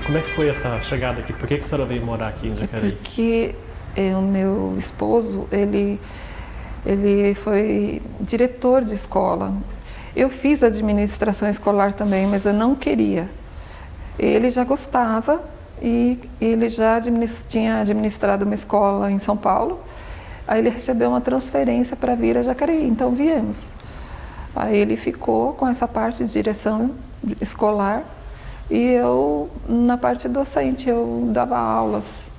como é que foi essa chegada aqui? Por que a senhora veio morar aqui em Jacareí? Porque o meu esposo, ele foi diretor de escola. Eu fiz administração escolar também, mas eu não queria. Ele já gostava e ele já tinha administrado uma escola em São Paulo. Aí ele recebeu uma transferência para vir a Jacareí, então viemos. Aí ele ficou com essa parte de direção escolar e eu na parte docente, eu dava aulas.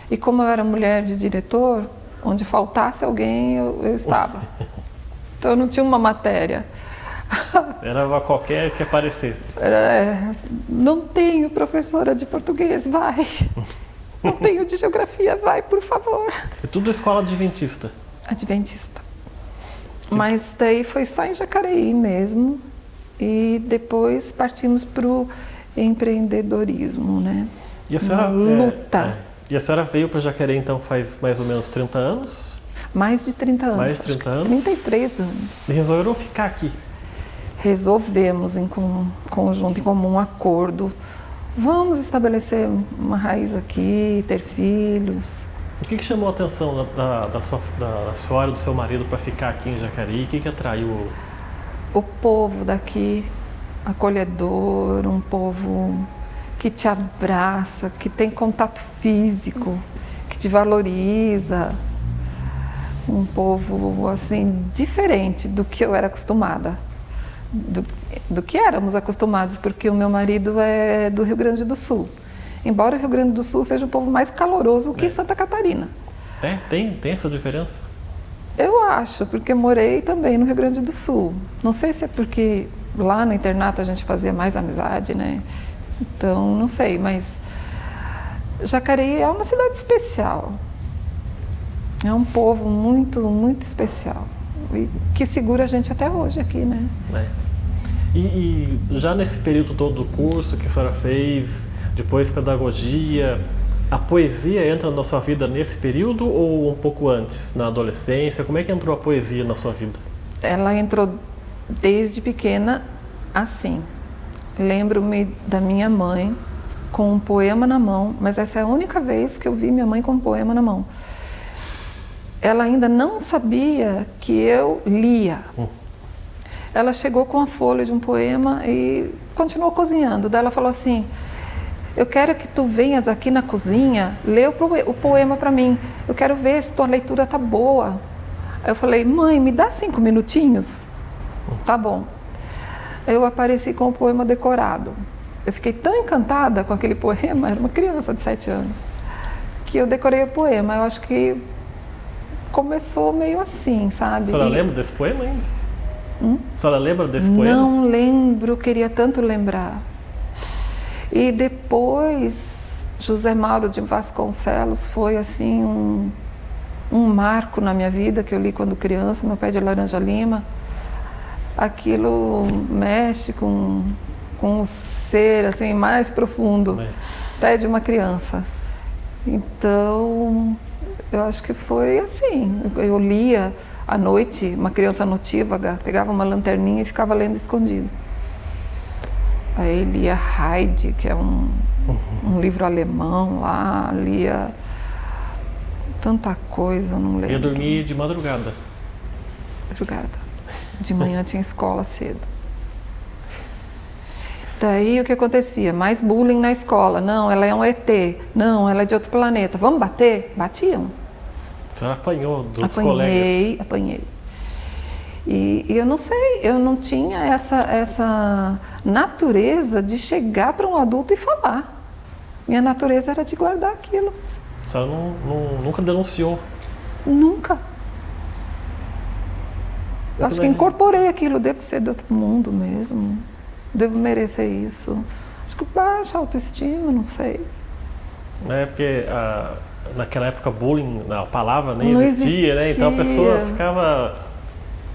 E como eu era mulher de diretor, onde faltasse alguém, eu estava. Então eu não tinha uma matéria. Era qualquer que aparecesse. Não tenho professora de português, vai. Não tenho de geografia, vai, por favor. É tudo escola adventista? Adventista. Mas daí foi só em Jacareí mesmo. E depois partimos para o empreendedorismo, né? E a senhora, luta. E a senhora veio para Jacareí então faz mais ou menos 30 anos? Mais de 30 anos. Mais de 30 anos? 33 anos. E resolveram ficar aqui? Resolvemos em conjunto, em comum acordo. Vamos estabelecer uma raiz aqui, ter filhos. O que chamou a atenção da senhora e do seu marido para ficar aqui em Jacareí? O que atraiu? O povo daqui, acolhedor, um povo que te abraça, que tem contato físico, que te valoriza. Um povo, assim, diferente do que eu era acostumada. Do que éramos acostumados, porque o meu marido é do Rio Grande do Sul. Embora o Rio Grande do Sul seja o povo mais caloroso que Santa Catarina. Tem essa diferença? Eu acho, porque morei também no Rio Grande do Sul. Não sei se é porque lá no internato a gente fazia mais amizade, né? Então, não sei, mas Jacareí é uma cidade especial. É um povo muito, muito especial. E que segura a gente até hoje aqui, né? E já nesse período todo do curso que a senhora fez, depois pedagogia, a poesia entra na sua vida nesse período ou um pouco antes, na adolescência? Como é que entrou a poesia na sua vida? Ela entrou desde pequena assim. Lembro-me da minha mãe com um poema na mão, mas essa é a única vez que eu vi minha mãe com um poema na mão. Ela ainda não sabia que eu lia. Ela chegou com a folha de um poema e continuou cozinhando. Daí ela falou assim: eu quero que tu venhas aqui na cozinha, lê o poema para mim. Eu quero ver se tua leitura tá boa. Aí eu falei: mãe, me dá 5 minutinhos? Tá bom. Eu apareci com o poema decorado. Eu fiquei tão encantada com aquele poema, era uma criança de 7 anos, que eu decorei o poema. Eu acho que começou meio assim, sabe? A senhora lembra desse poema ainda? A senhora lembra desse poema? Não lembro, queria tanto lembrar. E depois, José Mauro de Vasconcelos foi assim um marco na minha vida, que eu li quando criança, Meu Pé de Laranja Lima. Aquilo mexe com o ser assim, mais profundo, até de uma criança. Então, eu acho que foi assim. Eu lia à noite, uma criança notívaga, pegava uma lanterninha e ficava lendo escondido. Aí lia Heide, que é um livro alemão lá, lia tanta coisa, não lembro. Ia dormir de madrugada? Madrugada. De manhã tinha escola cedo. Daí o que acontecia? Mais bullying na escola. Não, ela é um ET. Não, ela é de outro planeta. Vamos bater? Batiam. Você apanhou dos colegas? Apanhei. E eu não sei, eu não tinha essa natureza de chegar para um adulto e falar. Minha natureza era de guardar aquilo. A senhora nunca denunciou? Nunca. Eu acho que incorporei aquilo, devo ser do outro mundo mesmo. Devo merecer isso. Acho que baixa a autoestima, não sei. É porque naquela época bullying, a palavra nem existia, né? Então a pessoa ficava,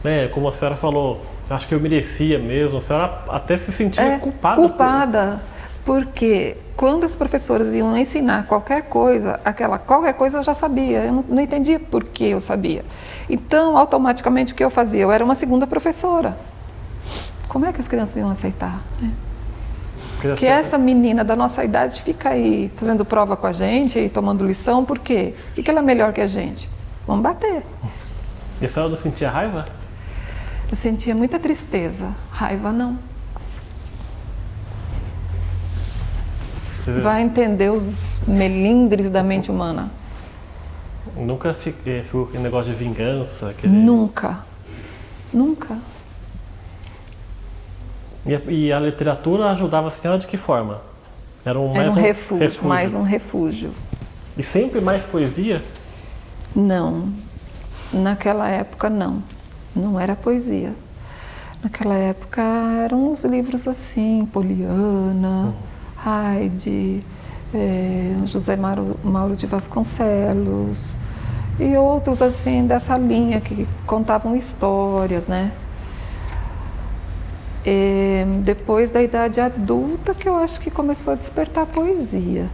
né, como a senhora falou, acho que eu merecia mesmo. A senhora até se sentia culpada. Culpada, porque quando as professoras iam ensinar qualquer coisa, qualquer coisa eu já sabia. Eu não entendia por que eu sabia. Então, automaticamente, o que eu fazia? Eu era uma segunda professora. Como é que as crianças iam aceitar? Que essa menina da nossa idade fica aí fazendo prova com a gente e tomando lição, por quê? O que ela é melhor que a gente? Vamos bater. E a senhora não sentia raiva? Eu sentia muita tristeza, raiva não. Vai entender os melindres da mente humana. Nunca ficou aquele negócio de vingança? Nunca. Nunca. E a literatura ajudava a senhora de que forma? Era um refúgio, mais um refúgio. E sempre mais poesia? Não. Naquela época, não. Não era poesia. Naquela época eram uns livros assim, Poliana, Heidi, José Mauro de Vasconcelos e outros assim dessa linha que contavam histórias, né? Depois da idade adulta que eu acho que começou a despertar a poesia,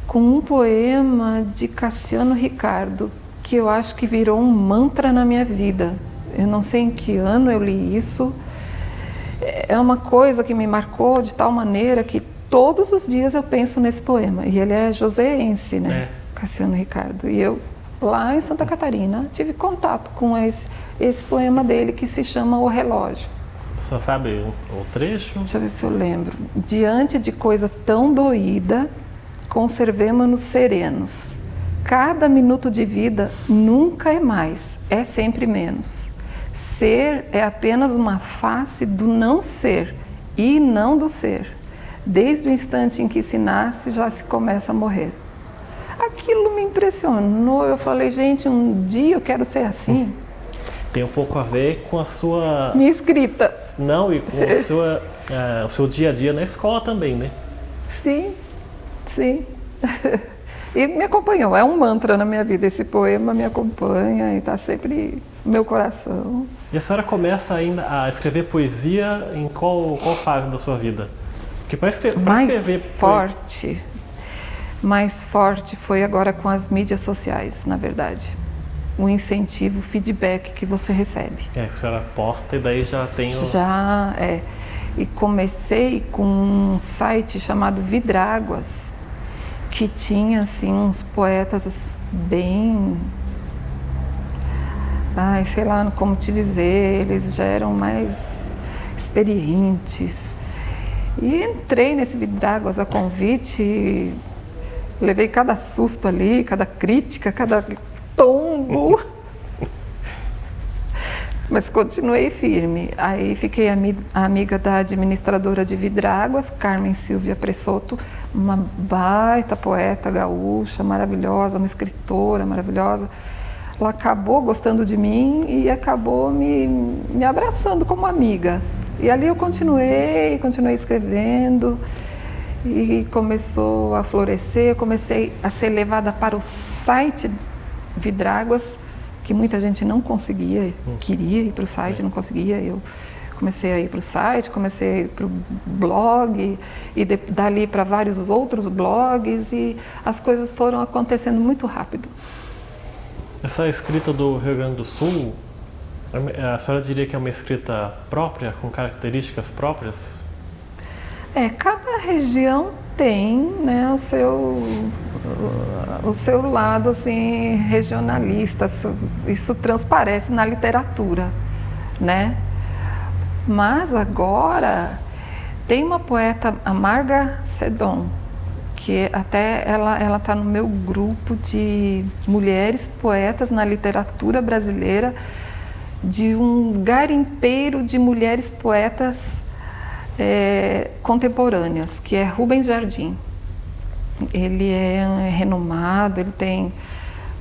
com um poema de Cassiano Ricardo que eu acho que virou um mantra na minha vida. Eu não sei em que ano eu li isso. É uma coisa que me marcou de tal maneira que todos os dias eu penso nesse poema. E ele é joseense, né? Cassiano Ricardo. E eu, lá em Santa Catarina, tive contato com esse poema dele que se chama O Relógio. Você sabe o trecho? Deixa eu ver se eu lembro. Diante de coisa tão doída, conservemo-nos serenos. Cada minuto de vida nunca é mais, é sempre menos. Ser é apenas uma face do não ser e não do ser. Desde o instante em que se nasce, já se começa a morrer. Aquilo me impressionou. Eu falei, gente, um dia eu quero ser assim. Tem um pouco a ver com a sua... Minha escrita. Não, e com o seu dia a dia na escola também, né? Sim, sim. E me acompanhou, é um mantra na minha vida. Esse poema me acompanha e está sempre no meu coração. E a senhora começa ainda a escrever poesia em qual fase da sua vida? Porque para escrever mais forte foi agora com as mídias sociais, na verdade. O incentivo, o feedback que você recebe. A senhora posta e daí já tem o... Já, E comecei com um site chamado Vidráguas, que tinha, assim, uns poetas bem... sei lá como te dizer, eles já eram mais experientes. E entrei nesse Vidráguas a convite, e levei cada susto ali, cada crítica, cada tombo. Mas continuei firme. Aí fiquei amiga da administradora de Vidráguas, Carmen Silvia Pressoto, uma baita poeta gaúcha, maravilhosa, uma escritora maravilhosa. Ela acabou gostando de mim e acabou me abraçando como amiga. E ali eu continuei escrevendo e começou a florescer. Eu comecei a ser levada para o site Vidráguas, que muita gente não conseguia, queria ir para o site, não conseguia. Eu comecei a ir para o site, comecei a ir para o blog e dali para vários outros blogs e as coisas foram acontecendo muito rápido. Essa escrita do Rio Grande do Sul, a senhora diria que é uma escrita própria, com características próprias? Cada região tem, né, o seu lado assim, regionalista, isso transparece na literatura, né? Mas agora tem uma poeta, a Marga Sedon, que até ela está no meu grupo de mulheres poetas na literatura brasileira, de um garimpeiro de mulheres poetas contemporâneas, que é Rubens Jardim. Ele é renomado, ele tem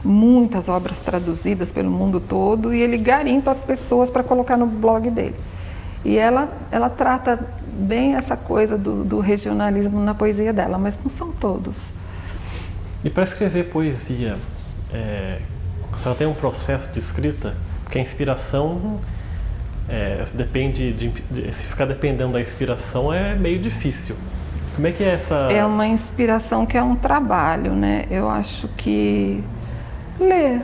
muitas obras traduzidas pelo mundo todo e ele garimpa pessoas para colocar no blog dele. E ela trata bem essa coisa do regionalismo na poesia dela, mas não são todos. E para escrever poesia, a senhora tem um processo de escrita? Porque a inspiração depende se ficar dependendo da inspiração é meio difícil. Como é que é essa... É uma inspiração que é um trabalho, né? Eu acho que ler.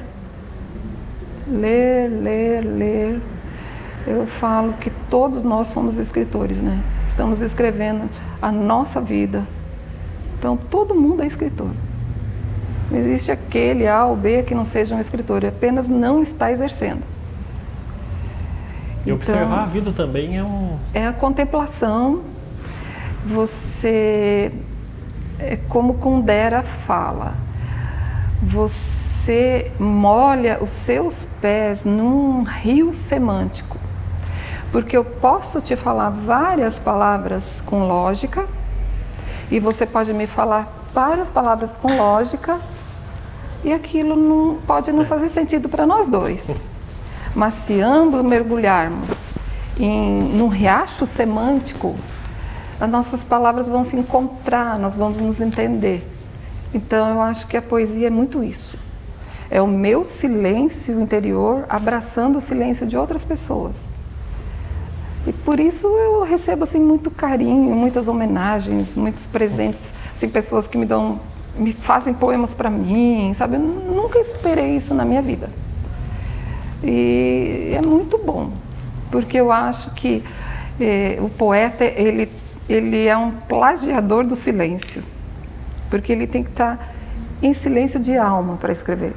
Eu falo que todos nós somos escritores, né? estamos escrevendo a nossa vida. Então, todo mundo é escritor. Não existe aquele A ou B que não seja um escritor, ele apenas não está exercendo. E observar a vida também é a contemplação. Você, como Kundera fala, você molha os seus pés num rio semântico. Porque eu posso te falar várias palavras com lógica, e você pode me falar várias palavras com lógica, e aquilo pode não fazer sentido para nós dois. Mas se ambos mergulharmos num riacho semântico, as nossas palavras vão se encontrar, nós vamos nos entender. Então eu acho que a poesia é muito isso. É o meu silêncio interior abraçando o silêncio de outras pessoas. E por isso eu recebo assim, muito carinho, muitas homenagens, muitos presentes, assim, pessoas que me fazem poemas para mim, sabe? Eu nunca esperei isso na minha vida. E é muito bom, porque eu acho que o poeta, ele é um plagiador do silêncio, porque ele tem que estar em silêncio de alma para escrever.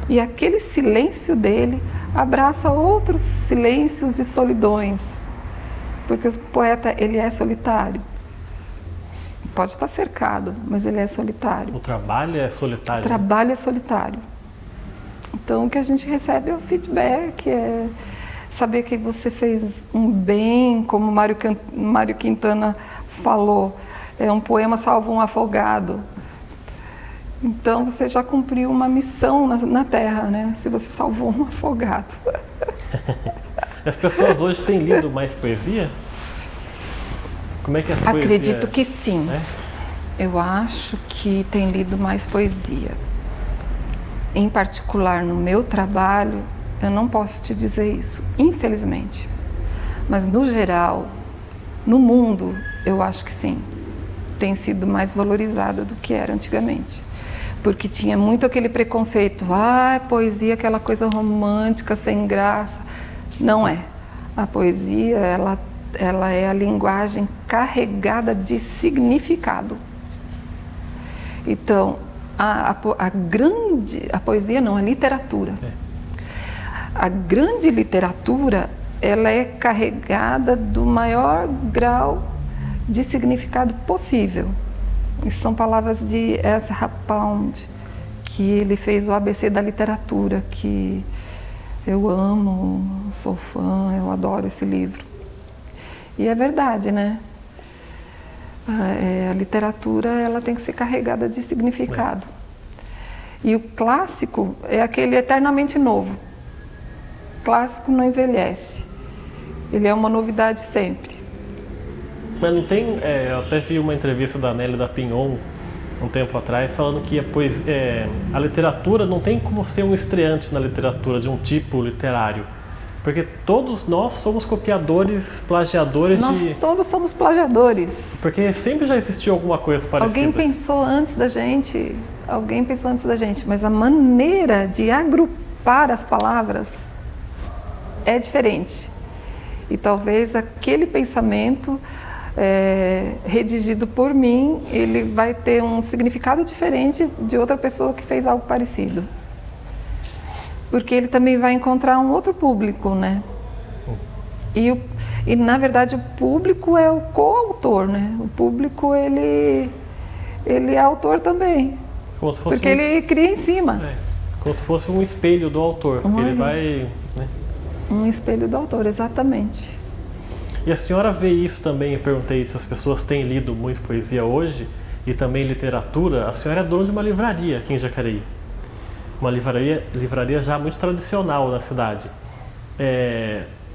E aquele silêncio dele abraça outros silêncios e solidões, porque o poeta, ele é solitário. Pode estar cercado, mas ele é solitário. O trabalho é solitário. O trabalho é solitário. Então, o que a gente recebe é o feedback, é saber que você fez um bem, como Mário Quintana falou, um poema salva um afogado. Então, você já cumpriu uma missão na Terra, né? Se você salvou um afogado. As pessoas hoje têm lido mais poesia? Como é que essa poesia... Acredito que sim. É? Eu acho que tem lido mais poesia. Em particular, no meu trabalho, eu não posso te dizer isso, infelizmente. Mas, no geral, no mundo, eu acho que sim. Tem sido mais valorizada do que era antigamente. Porque tinha muito aquele preconceito, poesia, aquela coisa romântica, sem graça. Não é. A poesia, ela é a linguagem carregada de significado. Então, a poesia não, a literatura. A grande literatura, ela é carregada do maior grau de significado possível. Isso são palavras de Ezra Pound, que ele fez o ABC da literatura, que eu amo, sou fã, eu adoro esse livro. E é verdade, né? A literatura, ela tem que ser carregada de significado. E o clássico é aquele eternamente novo. O clássico não envelhece. Ele é uma novidade sempre. Mas não tem... eu até vi uma entrevista da Nelly da Pinhon, um tempo atrás, falando que a literatura não tem como ser um estreante na literatura, de um tipo literário. Porque todos nós somos copiadores, plagiadores Nós todos somos plagiadores. Porque sempre já existiu alguma coisa parecida. Alguém pensou antes da gente, mas a maneira de agrupar as palavras é diferente. E talvez aquele pensamento redigido por mim, ele vai ter um significado diferente de outra pessoa que fez algo parecido. Porque ele também vai encontrar um outro público, né? E na verdade o público é o coautor, né? O público, ele é autor também. Como se fosse porque ele cria em cima. Como se fosse um espelho do autor. Ele vai... Né? Um espelho do autor, exatamente. E a senhora vê isso também, eu perguntei se as pessoas têm lido muito poesia hoje e também literatura. A senhora é dona de uma livraria aqui em Jacareí. Uma livraria já muito tradicional na cidade.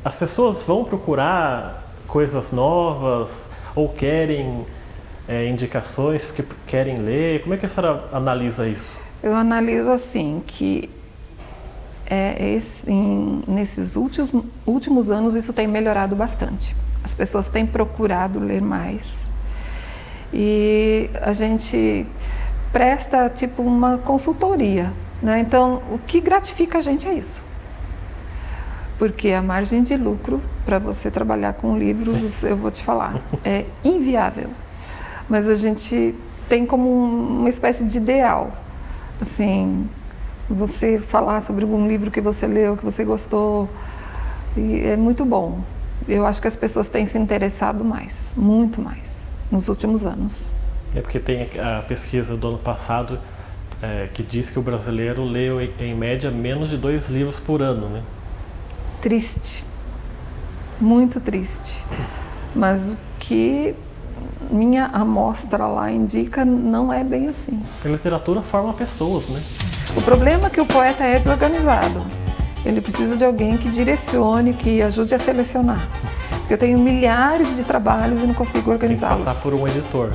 As pessoas vão procurar coisas novas ou querem indicações porque querem ler? Como é que a senhora analisa isso? Eu analiso assim, que nesses últimos anos isso tem melhorado bastante. As pessoas têm procurado ler mais. E a gente presta tipo uma consultoria. Né? Então, o que gratifica a gente é isso. Porque a margem de lucro para você trabalhar com livros, eu vou te falar, é inviável. Mas a gente tem como uma espécie de ideal, assim, você falar sobre um livro que você leu, que você gostou, e é muito bom. Eu acho que as pessoas têm se interessado mais, muito mais, nos últimos anos. É porque tem a pesquisa do ano passado que diz que o brasileiro lê em média menos de 2 livros por ano, né? Triste, muito triste. Mas o que minha amostra lá indica não é bem assim. A literatura forma pessoas, né? O problema é que o poeta é desorganizado. Ele precisa de alguém que direcione, que ajude a selecionar. Eu tenho milhares de trabalhos e não consigo organizá-los. Tem que passar por um editor.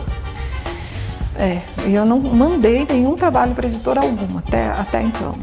E eu não mandei nenhum trabalho para editora alguma até então.